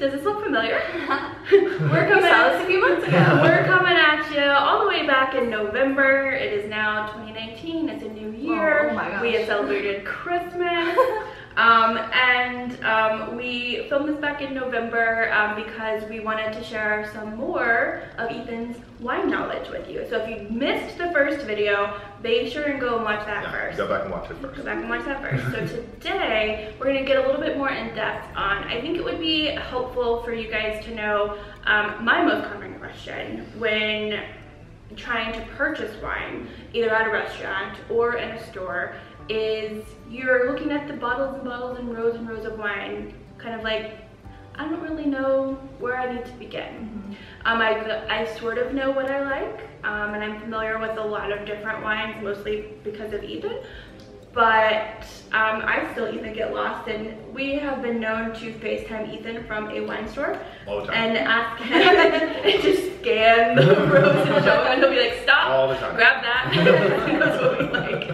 Does this look familiar? We're coming at this a few months ago. We're coming at you all the way back in November. It is now 2019. It's a new year. Oh my gosh. We have celebrated Christmas. We filmed this back in November because we wanted to share some more of Ethan's wine knowledge with you. So if you missed the first video, be sure and go and watch that first. Go back and watch it first. Go back and watch that first. So today, we're gonna get a little bit more in depth on, I think it would be helpful for you guys to know my most common question when trying to purchase wine, either at a restaurant or in a store, is you're looking at the bottles and bottles and rows of wine, kind of like, I don't really know where I need to begin. I sort of know what I like, and I'm familiar with a lot of different wines, mostly because of Ethan, but I still even get lost, and we have been known to FaceTime Ethan from a wine store all the time and ask him and just scan the rows and show him, and he'll be like, stop, all the time. Grab that. He knows what we like.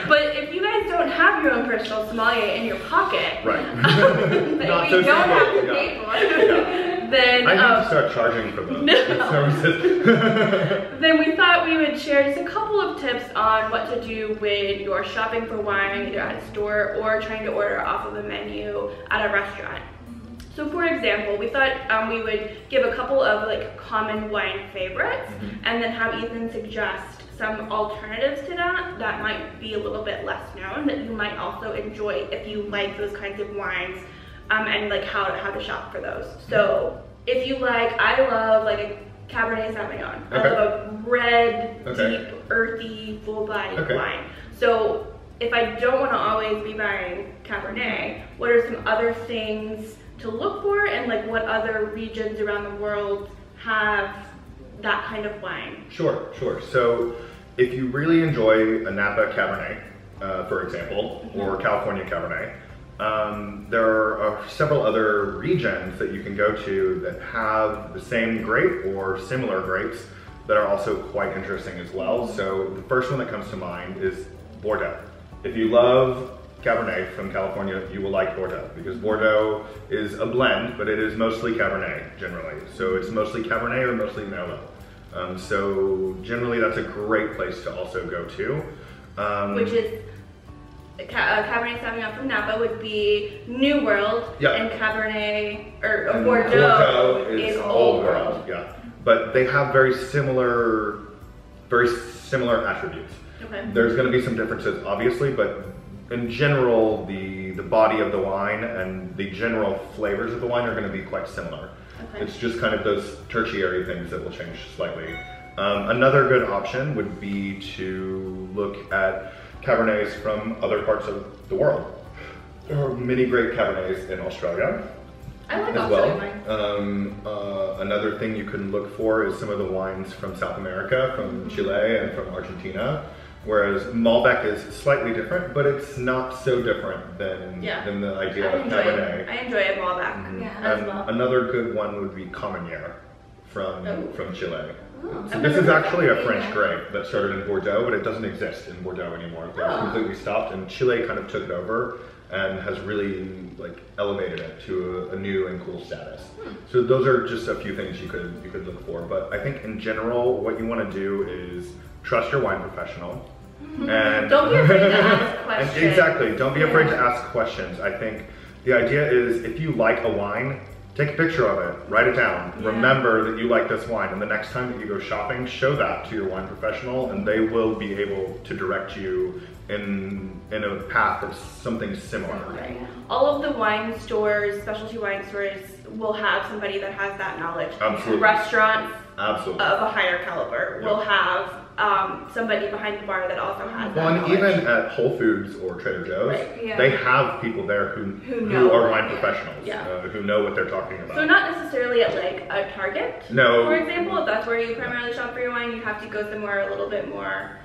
But if you guys don't have your own personal sommelier in your pocket, right? that you don't have to pay for, then I need to start charging for those services. Then we thought we would share just a couple of tips on what to do when you're shopping for wine, either at a store or trying to order off of a menu at a restaurant. So for example, we thought we would give a couple of like common wine favorites and then have Ethan suggest some alternatives to that might be a little bit less known that you might also enjoy if you like those kinds of wines, and like how to shop for those. So if you like, I love like a Cabernet Sauvignon. I love a red, deep, earthy, full-bodied wine. So if I don't want to always be buying Cabernet, what are some other things to look for, and like what other regions around the world have that kind of wine? Sure. So if you really enjoy a Napa Cabernet, for example, or California Cabernet, there are several other regions that you can go to that have the same grape or similar grapes that are also quite interesting as well. So the first one that comes to mind is Bordeaux. If you love Cabernet from California, you will like Bordeaux, because Bordeaux is a blend, but it is mostly Cabernet generally. So it's mostly Cabernet or mostly Merlot. So generally that's a great place to also go to. Which is Cabernet Sauvignon from Napa would be New World, and Cabernet, or Bordeaux is Old World. Yeah, but they have very similar attributes. There's going to be some differences, obviously, but in general, the body of the wine and the general flavors of the wine are going to be quite similar. It's just kind of those tertiary things that will change slightly. Another good option would be to look at Cabernets from other parts of the world. There are many great Cabernets in Australia. I like as Australia well. Another thing you can look for is some of the wines from South America, from Chile and from Argentina. Whereas Malbec is slightly different, but it's not so different than the idea of Cabernet. I enjoy it Malbec. As well. Another good one would be Carmenere from Chile. So this is actually a French grape that started in Bordeaux, but it doesn't exist in Bordeaux anymore. They've completely stopped, and Chile kind of took it over and has really like elevated it to a new and cool status. So those are just a few things you could look for. But I think in general, what you want to do is trust your wine professional. And don't be afraid to ask questions. Exactly, don't be afraid to ask questions. I think the idea is if you like a wine, take a picture of it, write it down. Remember that you like this wine, and the next time that you go shopping, show that to your wine professional, and they will be able to direct you in a path of something similar. All of the wine stores, specialty wine stores, will have somebody that has that knowledge. Absolutely. Restaurants of a higher caliber will have somebody behind the bar that also has that and knowledge. even at Whole Foods or Trader Joe's, they have people there who are wine professionals, who know what they're talking about. So not necessarily at like a Target, for example, if that's where you primarily shop for your wine, you have to go somewhere a little bit more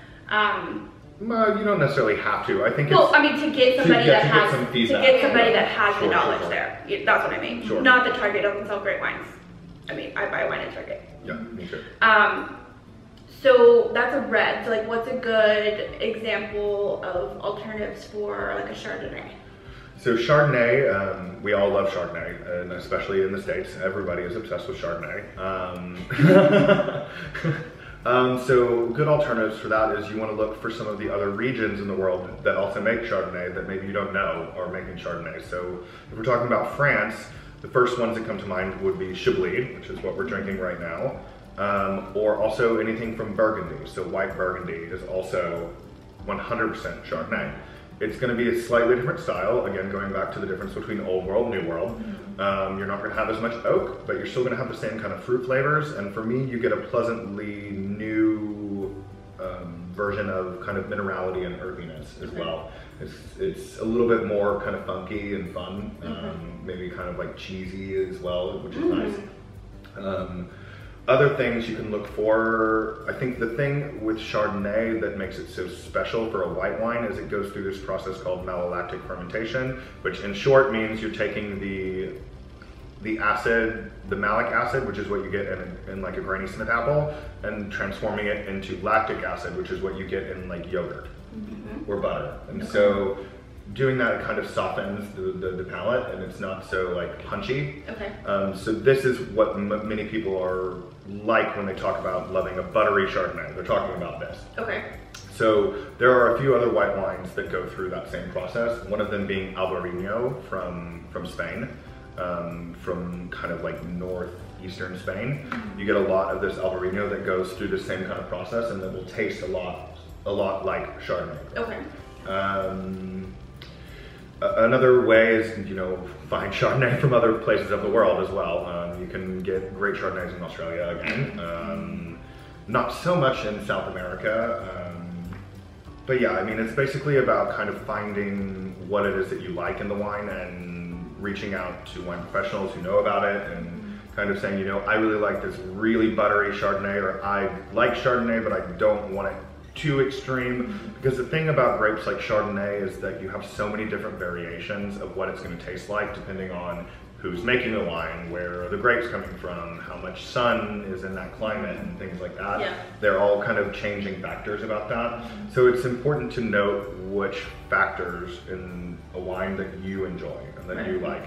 you don't necessarily have to. I think I mean, to get somebody that has the knowledge sure. there. That's what I mean. Sure. Not that Target doesn't sell great wines. I mean, I buy wine at Target. Yeah, me too. So that's a red. So like, what's a good example of alternatives for like a Chardonnay? So Chardonnay, we all love Chardonnay, and especially in the States, everybody is obsessed with Chardonnay. So good alternatives for that is you want to look for some of the other regions in the world that also make Chardonnay that maybe you don't know are making Chardonnay. So if we're talking about France, the first ones that come to mind would be Chablis, which is what we're drinking right now, or also anything from Burgundy. So white Burgundy is also 100% Chardonnay. It's going to be a slightly different style, again going back to the difference between Old World, New World. You're not going to have as much oak, but you're still going to have the same kind of fruit flavors, and for me you get a pleasantly new version of kind of minerality and earthiness as well. It's a little bit more kind of funky and fun, maybe kind of like cheesy as well, which is nice. Other things you can look for, I think the thing with Chardonnay that makes it so special for a white wine is it goes through this process called malolactic fermentation, which in short means you're taking the acid, the malic acid, which is what you get in like a Granny Smith apple, and transforming it into lactic acid, which is what you get in like yogurt or butter. And so doing that kind of softens the palate, and it's not so like punchy. So this is what many people are like when they talk about loving a buttery Chardonnay. They're talking about this. So there are a few other white wines that go through that same process. One of them being Albarino from Spain, from kind of like northeastern Spain. You get a lot of this Albarino that goes through the same kind of process, and that will taste a lot like Chardonnay. Another way is, you know, find Chardonnay from other places of the world as well. You can get great Chardonnays in Australia again. Not so much in South America. But yeah, I mean, it's basically about kind of finding what it is that you like in the wine and reaching out to wine professionals who know about it and kind of saying, you know, I really like this really buttery Chardonnay, or I like Chardonnay, but I don't want it too extreme, because the thing about grapes like Chardonnay is that you have so many different variations of what it's going to taste like depending on who's making the wine, where are the grapes coming from, how much sun is in that climate, and things like that. They're all kind of changing factors about that. So it's important to note which factors in a wine that you enjoy and that you like,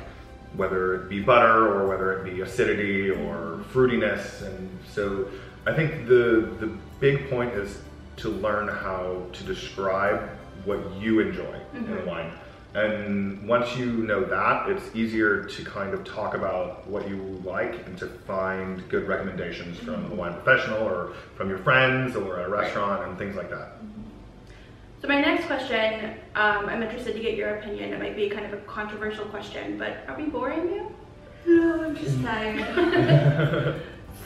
whether it be butter or whether it be acidity or fruitiness. And so I think the big point is to learn how to describe what you enjoy in a wine. And once you know that, it's easier to kind of talk about what you like and to find good recommendations from a wine professional or from your friends or at a restaurant and things like that. So my next question, I'm interested to get your opinion. It might be kind of a controversial question, but are we boring you? No, I'm just tired.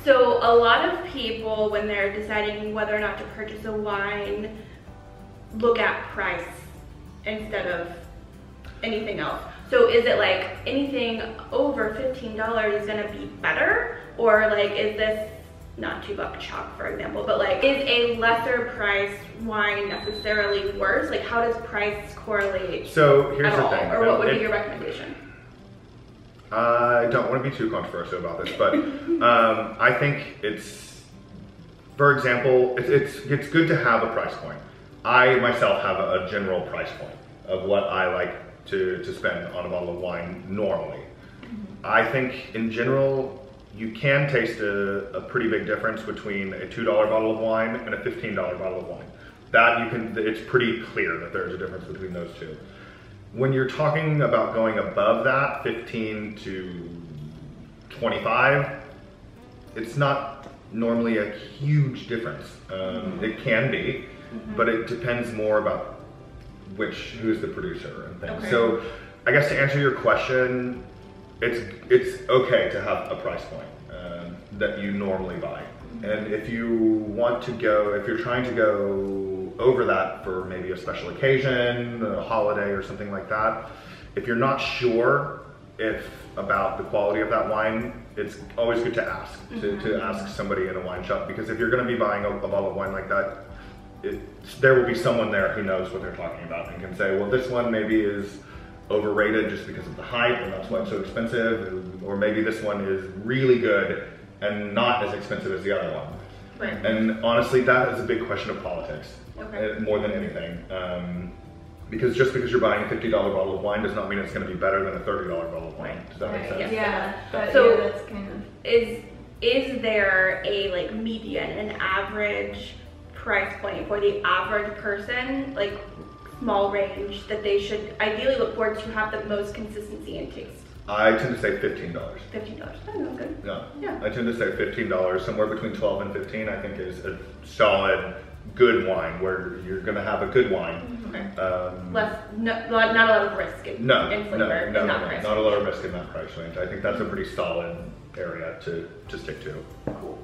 So a lot of people, when they're deciding whether or not to purchase a wine, look at price instead of anything else. So is it like anything over $15 is gonna be better? Or like, is this, not $2 chalk for example, but like, is a lesser price wine necessarily worse? Like, how does price correlate? So here's the thing. Or what would be your recommendation? I don't want to be too controversial about this, but I think it's, for example, it's good to have a price point. I myself have a general price point of what I like to spend on a bottle of wine normally. I think in general, you can taste a pretty big difference between a $2 bottle of wine and a $15 bottle of wine. That you can, it's pretty clear that there's a difference between those two. When you're talking about going above that, 15 to 25, it's not normally a huge difference. It can be, but it depends more about who's the producer and things. So I guess to answer your question, it's okay to have a price point that you normally buy. And if you want to go, if you're trying to go over that for maybe a special occasion, a holiday or something like that, if you're not sure about the quality of that wine, it's always good to ask, to ask somebody in a wine shop, because if you're going to be buying a bottle of wine like that, there will be someone there who knows what they're talking about and can say, well, this one maybe is overrated just because of the hype and that's why it's so expensive, or maybe this one is really good and not as expensive as the other one. And honestly, that is a big question of politics, more than anything. Because just because you're buying a $50 bottle of wine does not mean it's going to be better than a $30 bottle of wine. Does that make sense? Yeah. So that's kind of. Is there a like median, an average price point for the average person, like small range, that they should ideally look for to have the most consistency in taste? I tend to say $15. $15. I think that's good. Yeah. I tend to say $15. Somewhere between 12 and 15, I think, is a solid, good wine where you're going to have a good wine. Not a lot of risk in flavor in that price. Not a lot of risk in that price range. I think that's a pretty solid area to stick to. Cool.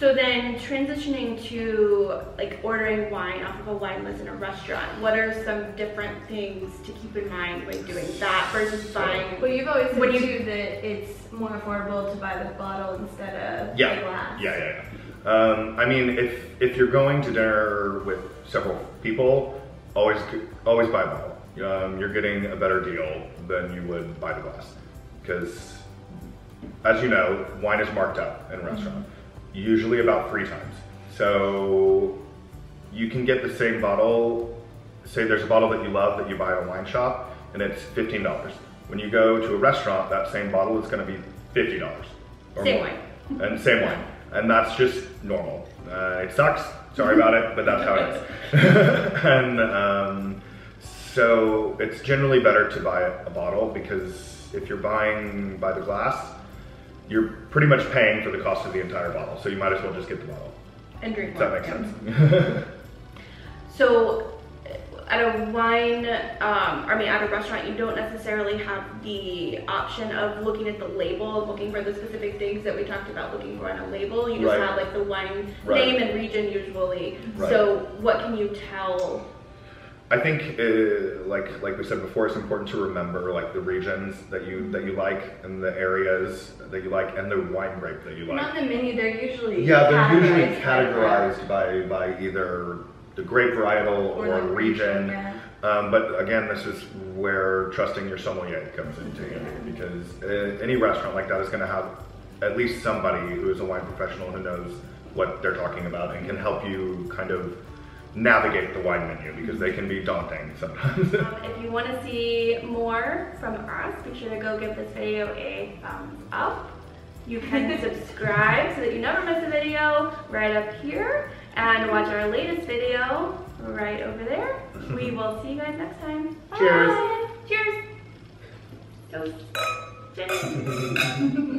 So then transitioning to like ordering wine off of a wine list in a restaurant, what are some different things to keep in mind when doing that versus buying? Well, you've always said too that it's more affordable to buy the bottle instead of the glass. Yeah. I mean, if you're going to dinner with several people, always buy a bottle. You're getting a better deal than you would buy the glass, because as you know, wine is marked up in a restaurant, usually about 3 times. So you can get the same bottle, say there's a bottle that you love that you buy at a wine shop, and it's $15. When you go to a restaurant, that same bottle is going to be $50 or Same more. wine. And same wine. And that's just normal. It sucks, sorry about it, but that's how it is. And so it's generally better to buy a bottle, because if you're buying by the glass, you're pretty much paying for the cost of the entire bottle. So you might as well just get the bottle. And drink Does wine. that make sense? So at a wine, at a restaurant, you don't necessarily have the option of looking at the label, looking for the specific things that we talked about looking for on a label. You just have like the wine name and region usually. So what can you tell? I think, like we said before, it's important to remember like the regions that you like, and the areas that you like, and the wine grape that you like. On the menu, they're usually categorized by either the grape varietal or region. But again, this is where trusting your sommelier comes into it, because any restaurant like that is going to have at least somebody who is a wine professional who knows what they're talking about and can help you kind of navigate the wine menu, because they can be daunting sometimes. If you want to see more from us, be sure to go give this video a thumbs up. You can subscribe so that you never miss a video right up here, and watch our latest video right over there. We will see you guys next time. Cheers. Bye. Cheers. Toast. Cheers.